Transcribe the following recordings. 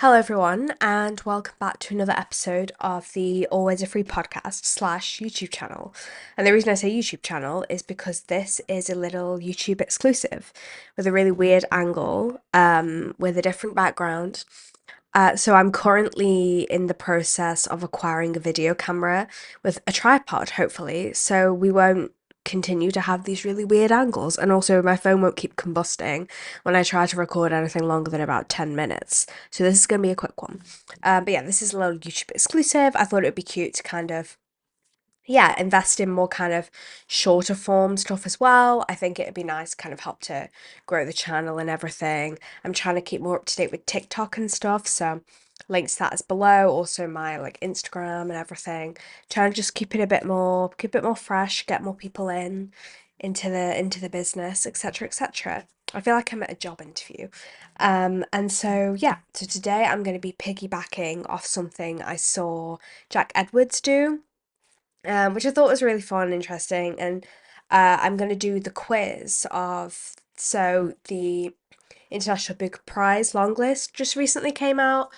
Hello, everyone, and welcome back to another episode of the Always a Free podcast slash YouTube channel. And the reason I say YouTube channel is because this is a little YouTube exclusive with a really weird angle, with a different background. So I'm currently in the process of acquiring a video camera with a tripod, hopefully, so we won't continue to have these really weird angles, and also my phone won't keep combusting when I try to record anything longer than about 10 minutes. So this is going to be a quick one. But yeah, this is a little YouTube exclusive. I thought it would be cute to kind of invest in more kind of shorter form stuff as well. I think it'd be nice to kind of help to grow the channel and everything. I'm trying to keep more up to date with TikTok and stuff, so links to that is below. Also my like Instagram and everything. Trying to just keep it more fresh, get more people into the business, etc., etc. I feel like I'm at a job interview. And so yeah, so today I'm going to be piggybacking off something I saw Jack Edwards do, which I thought was really fun and interesting. And I'm going to do the quiz of, so the International Book Prize longlist just recently came out.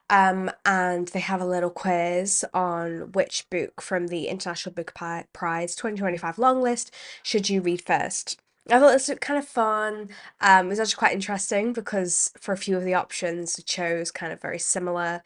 And they have a little quiz on which book from the International Book Prize 2025 longlist should you read first. I thought this was kind of fun. It was actually quite interesting because for a few of the options, we chose kind of very similar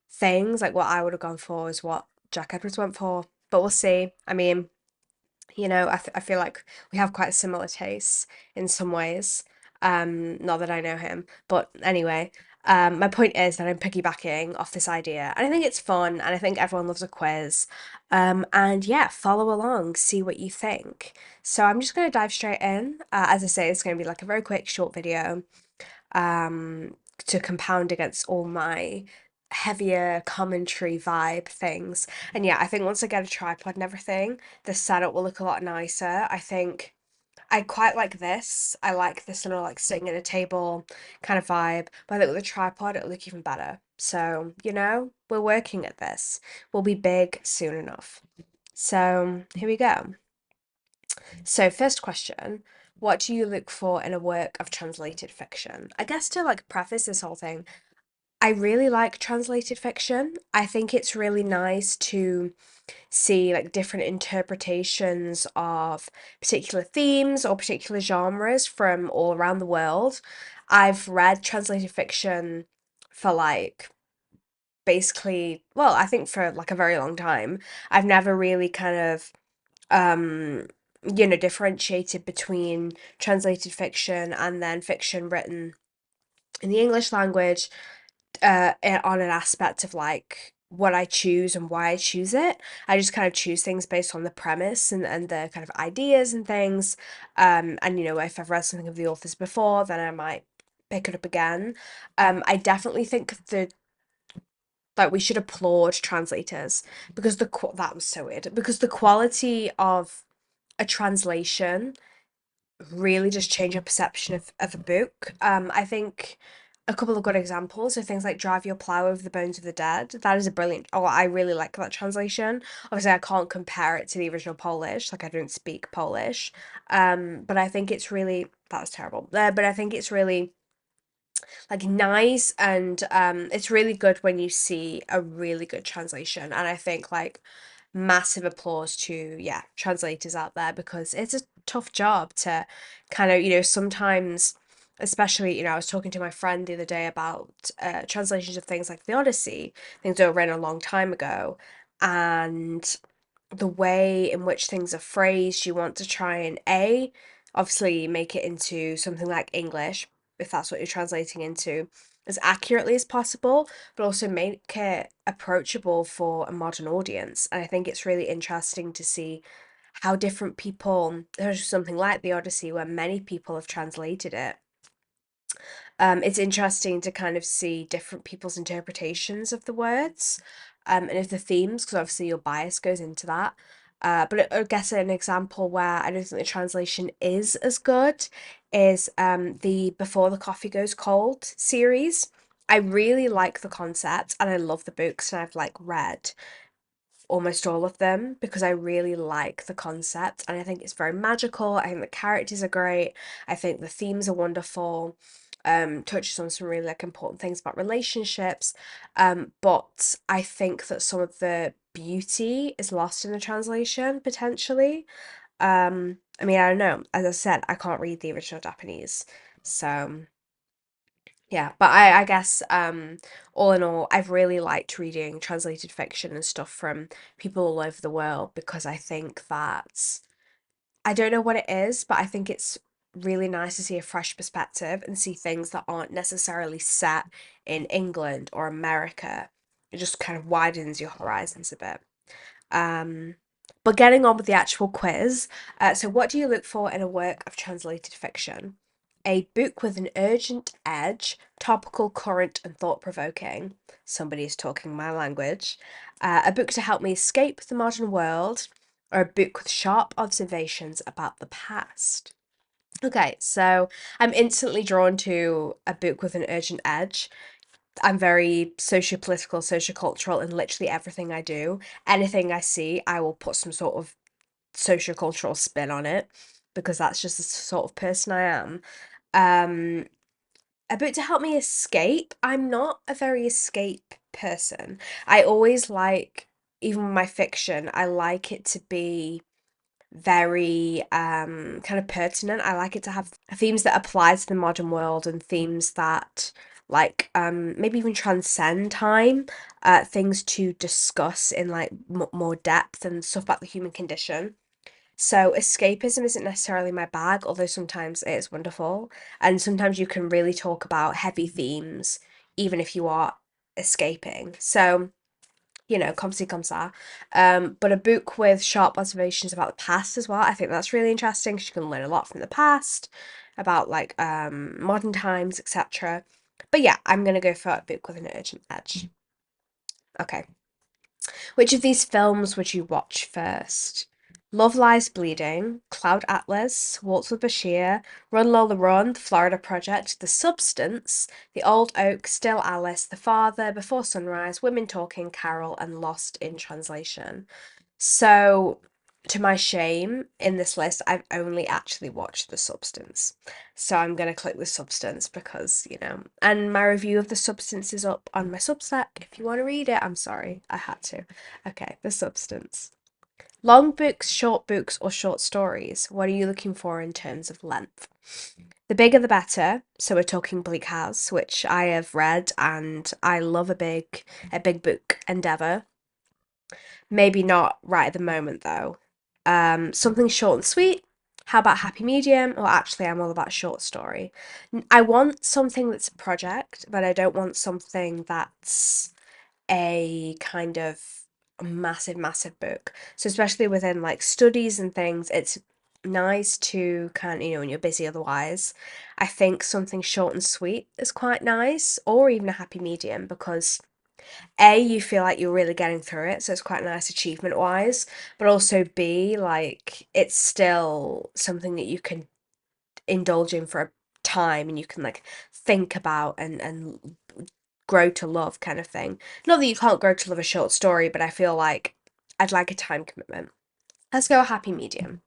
things. Like what I would have gone for is what Jack Edwards went for, but we'll see. I mean, I feel like we have quite similar tastes in some ways. Not that I know him, but anyway, my point is that I'm piggybacking off this idea, and I think it's fun, and I think everyone loves a quiz. And yeah, follow along, see what you think. So I'm just gonna dive straight in. As I say, it's gonna be like a very quick, short video, um, to compound against all my heavier commentary vibe things. And yeah, I think once I get a tripod and everything, the setup will look a lot nicer. I think I quite like this. I like this little like sitting at a table kind of vibe. But I think with a tripod, it'll look even better. So, we're working at this. We'll be big soon enough. So, here we go. So, first question, what do you look for in a work of translated fiction? I guess to like preface this whole thing, I really like translated fiction. I think it's really nice to see like different interpretations of particular themes or particular genres from all around the world. I've read translated fiction for like basically, well, I think for like a very long time. I've never really kind of um differentiated between translated fiction and then fiction written in the English language, on an aspect of like what I choose and why I choose it. I just kind of choose things based on the premise and the kind of ideas and things. And if I've read something of the authors before, then I might pick it up again. I definitely think that we should applaud translators because that was so weird, because the quality of a translation really just change your perception of a book. I think a couple of good examples are things like Drive Your Plough Over the Bones of the Dead. That is a brilliant, oh, I really like that translation. Obviously, I can't compare it to the original Polish, like I don't speak Polish. But I think it's really, that was terrible. But I think it's really like nice, and it's really good when you see a really good translation. And I think like massive applause to, yeah, translators out there, because it's a tough job to kind of, sometimes, especially, I was talking to my friend the other day about translations of things like the Odyssey, things that were written a long time ago, and the way in which things are phrased, you want to try and obviously make it into something like English, if that's what you're translating into, as accurately as possible, but also make it approachable for a modern audience. And I think it's really interesting to see how different people, there's something like the Odyssey where many people have translated it. It's interesting to kind of see different people's interpretations of the words, and of the themes, because obviously your bias goes into that. But I guess an example where I don't think the translation is as good is the Before the Coffee Goes Cold series. I really like the concept and I love the books, and I've like read almost all of them because I really like the concept and I think it's very magical. I think the characters are great. I think the themes are wonderful. touches on some really like important things about relationships. But I think that some of the beauty is lost in the translation potentially. I mean, I don't know. As I said, I can't read the original Japanese. So yeah, but I guess all in all, I've really liked reading translated fiction and stuff from people all over the world because I think that I don't know what it is, but I think it's really nice to see a fresh perspective and see things that aren't necessarily set in England or America. It just kind of widens your horizons a bit. Um, but getting on with the actual quiz, so what do you look for in a work of translated fiction? A book with an urgent edge, topical, current, and thought provoking. Somebody is talking my language. A book to help me escape the modern world, or a book with sharp observations about the past. Okay, so I'm instantly drawn to a book with an urgent edge. I'm very socio-political, socio-cultural in literally everything I do. Anything I see, I will put some sort of socio-cultural spin on it because that's just the sort of person I am. Um, a book to help me escape. I'm not a very escape person. I always like, even with my fiction, I like it to be very kind of pertinent. I like it to have themes that apply to the modern world and themes that like maybe even transcend time, things to discuss in like more depth and stuff about the human condition. So escapism isn't necessarily my bag, although sometimes it is wonderful. And sometimes you can really talk about heavy themes, even if you are escaping. So, comme si comme ça. But a book with sharp observations about the past as well. I think that's really interesting 'cause you can learn a lot from the past about like modern times, etc. But yeah, I'm gonna go for a book with an urgent edge. Okay. Which of these films would you watch first? Love Lies Bleeding, Cloud Atlas, Waltz with Bashir, Run Lola Run, The Florida Project, The Substance, The Old Oak, Still Alice, The Father, Before Sunrise, Women Talking, Carol, and Lost in Translation. So, to my shame, in this list, I've only actually watched The Substance. So I'm going to click The Substance because, and my review of The Substance is up on my Substack. If you want to read it, I'm sorry, I had to. Okay, The Substance. Long books, short books, or short stories? What are you looking for in terms of length? The bigger the better. So we're talking Bleak House, which I have read and I love a big book endeavor. Maybe not right at the moment though. Something short and sweet. How about happy medium? Or actually, I'm all about short story. I want something that's a project, but I don't want something that's a kind of massive, massive book. So especially within like studies and things, it's nice to kind of, when you're busy otherwise. I think something short and sweet is quite nice, or even a happy medium because a, you feel like you're really getting through it, so it's quite nice achievement wise, but also B, like it's still something that you can indulge in for a time and you can like think about and grow to love kind of thing. Not that you can't grow to love a short story, but I feel like I'd like a time commitment. Let's go a happy medium.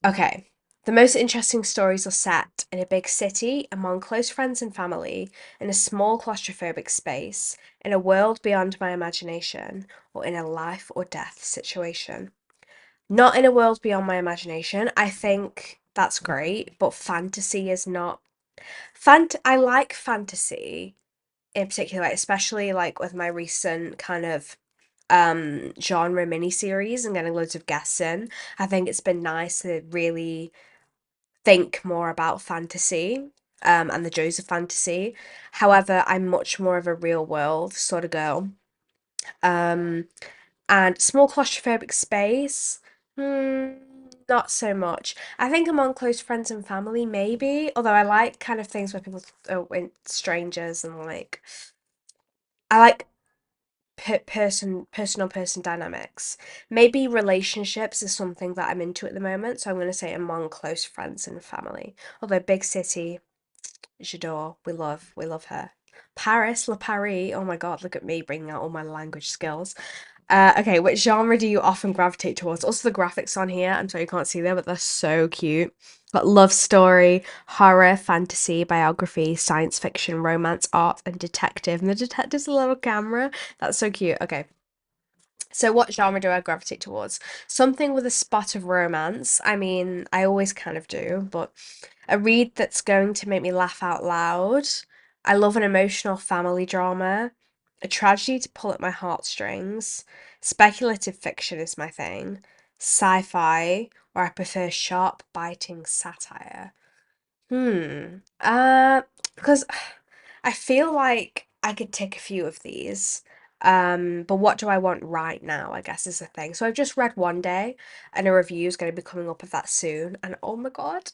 Okay. The most interesting stories are set in a big city, among close friends and family, in a small claustrophobic space, in a world beyond my imagination, or in a life or death situation. Not in a world beyond my imagination. I think that's great, but fantasy is not. I like fantasy in particular, especially like with my recent kind of genre miniseries and getting loads of guests in. I think it's been nice to really think more about fantasy and the joys of fantasy. However, I'm much more of a real world sort of girl. Um, and small claustrophobic space, not so much. I think among close friends and family, maybe. Although I like kind of things where people are with strangers and like I like person on person dynamics. Maybe relationships is something that I'm into at the moment, so I'm going to say among close friends and family. Although big city, j'adore, we love her. Paris, Le Paris, oh my god, look at me bringing out all my language skills. Okay, which genre do you often gravitate towards? Also, the graphics on here, I'm sorry you can't see them, but they're so cute. Got love story, horror, fantasy, biography, science fiction, romance, art, and detective. And the detective's a little camera. That's so cute. Okay, so what genre do I gravitate towards? Something with a spot of romance. I mean, I always kind of do, but a read that's going to make me laugh out loud. I love an emotional family drama. A tragedy to pull at my heartstrings. Speculative fiction is my thing. Sci-fi, or I prefer sharp, biting satire. Because I feel like I could tick a few of these. But what do I want right now, I guess is the thing. So I've just read One Day, and a review is going to be coming up of that soon. And oh my God,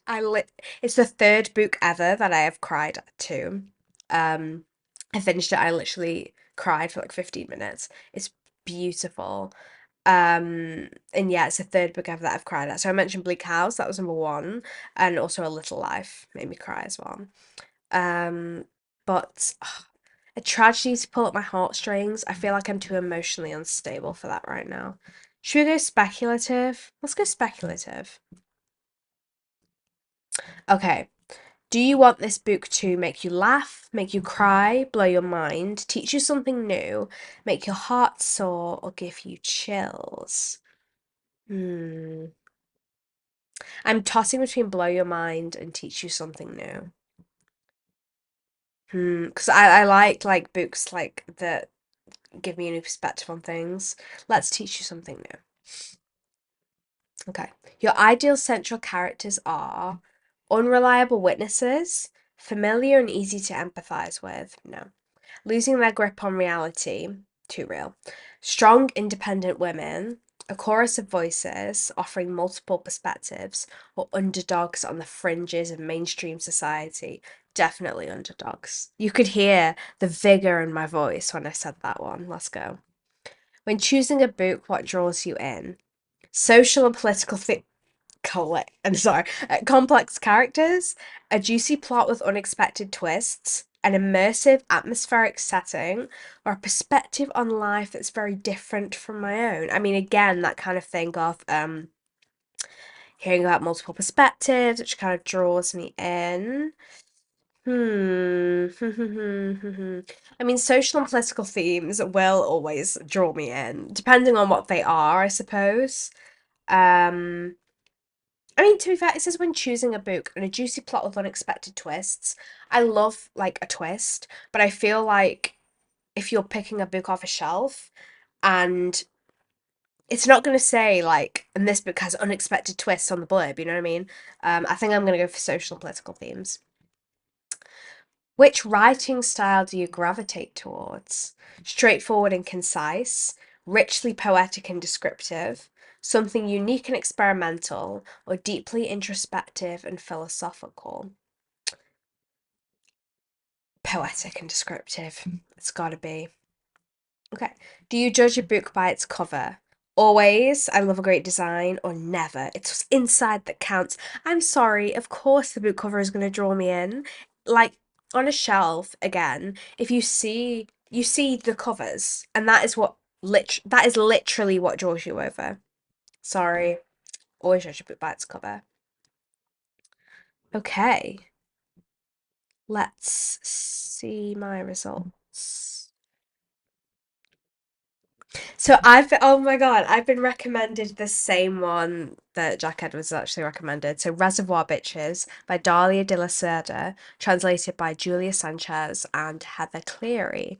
it's the third book ever that I have cried to. Um, I finished it, I literally cried for like 15 minutes. It's beautiful. And yeah, it's the third book ever that I've cried at. So I mentioned Bleak House, that was number one, and also A Little Life made me cry as well. Um, but a tragedy to pull at my heartstrings. I feel like I'm too emotionally unstable for that right now. Should we go speculative? Let's go speculative. Okay. Do you want this book to make you laugh, make you cry, blow your mind, teach you something new, make your heart soar, or give you chills? Hmm. I'm tossing between blow your mind and teach you something new. Because I like books like that give me a new perspective on things. Let's teach you something new. Okay. Your ideal central characters are unreliable witnesses, familiar and easy to empathize with. No. Losing their grip on reality. Too real. Strong, independent women. A chorus of voices offering multiple perspectives, or underdogs on the fringes of mainstream society. Definitely underdogs. You could hear the vigor in my voice when I said that one. Let's go. When choosing a book, what draws you in? Social and political I'm sorry, complex characters, a juicy plot with unexpected twists, an immersive atmospheric setting, or a perspective on life that's very different from my own. I mean, again, that kind of thing of hearing about multiple perspectives, which kind of draws me in. Hmm. I mean, social and political themes will always draw me in, depending on what they are, I suppose. Um, I mean, to be fair, it says when choosing a book and a juicy plot with unexpected twists. I love like a twist, but I feel like if you're picking a book off a shelf and it's not going to say like, and this book has unexpected twists on the blurb, you know what I mean? I think I'm going to go for social and political themes. Which writing style do you gravitate towards? Straightforward and concise, richly poetic and descriptive, something unique and experimental, or deeply introspective and philosophical? Poetic and descriptive. It's gotta be. Okay. Do you judge a book by its cover? Always, I love a great design, or never. It's what's inside that counts. I'm sorry, of course the book cover is going to draw me in. Like on a shelf, again, if you see the covers, and that is literally what draws you over. Sorry, always judge a book by its cover. Okay, let's see my results. So oh my God, I've been recommended the same one that Jack Edwards actually recommended. So Reservoir Bitches by Dalia de la Cerda, translated by Julia Sanchez and Heather Cleary.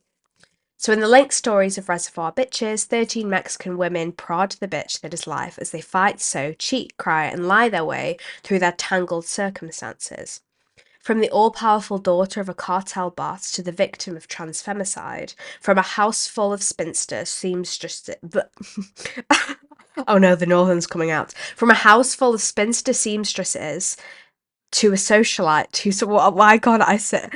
So in the linked stories of Reservoir Bitches, 13 Mexican women prod the bitch that is life as they fight, sew, cheat, cry, and lie their way through their tangled circumstances. From the all-powerful daughter of a cartel boss to the victim of transfemicide, from a house full of spinster seamstresses. Oh no, the northern's coming out. From a house full of spinster seamstresses to a socialite who so why can't I say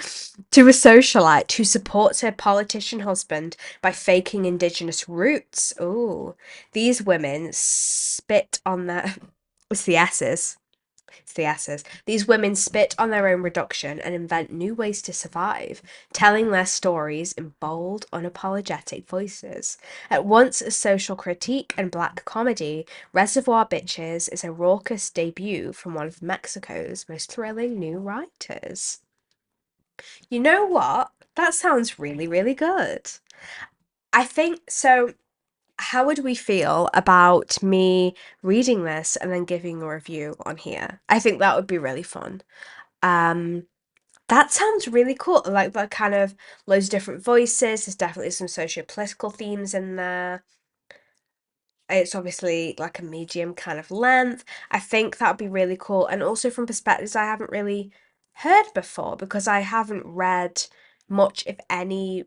to a socialite who supports her politician husband by faking indigenous roots. Oh, these women spit on their it's the S's. It's the S's. These women spit on their own reduction and invent new ways to survive, telling their stories in bold, unapologetic voices. At once a social critique and black comedy, Reservoir Bitches is a raucous debut from one of Mexico's most thrilling new writers. You know what? That sounds really, really good. I think so. How would we feel about me reading this and then giving a review on here? I think that would be really fun. Um, that sounds really cool. Like the kind of loads of different voices. There's definitely some socio-political themes in there. It's obviously like a medium kind of length. I think that would be really cool. And also from perspectives I haven't really heard before because I haven't read much, if any,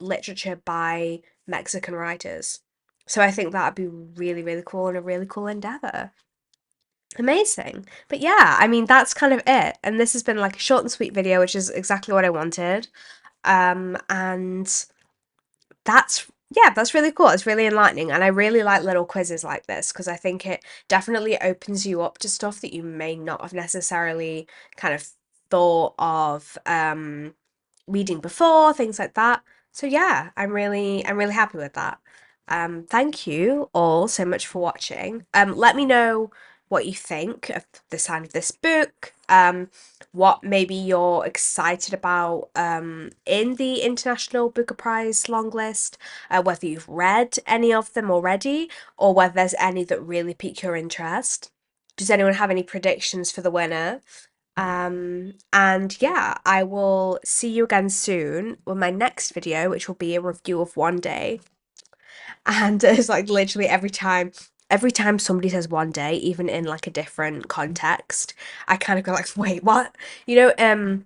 literature by Mexican writers. So I think that would be really, really cool and a really cool endeavor. Amazing. But yeah, I mean, that's kind of it. And this has been like a short and sweet video, which is exactly what I wanted. And that's really cool. It's really enlightening. And I really like little quizzes like this because I think it definitely opens you up to stuff that you may not have necessarily kind of thought of reading before, things like that. So yeah, I'm really happy with that. Thank you all so much for watching. Let me know what you think of the sound of this book. What maybe you're excited about in the International Booker Prize long list, whether you've read any of them already, or whether there's any that really pique your interest. Does anyone have any predictions for the winner? And yeah, I will see you again soon with my next video, which will be a review of One Day. And it's like literally every time somebody says One Day, even in like a different context, I kind of go like, wait, what? You know,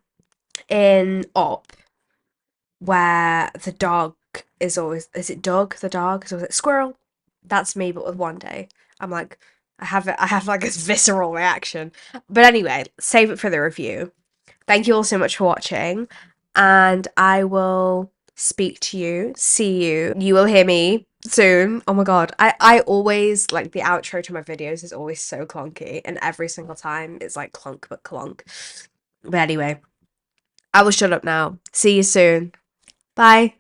in Up, where the dog is it Doug the dog? So is it Squirrel? That's me, but with One Day. I'm like, I have like this visceral reaction. But anyway, save it for the review. Thank you all so much for watching, and I will speak to you, see you. You will hear me soon. Oh my god. I always like the outro to my videos is always so clunky, and every single time it's like clunk but clunk. But anyway, I will shut up now. See you soon. Bye.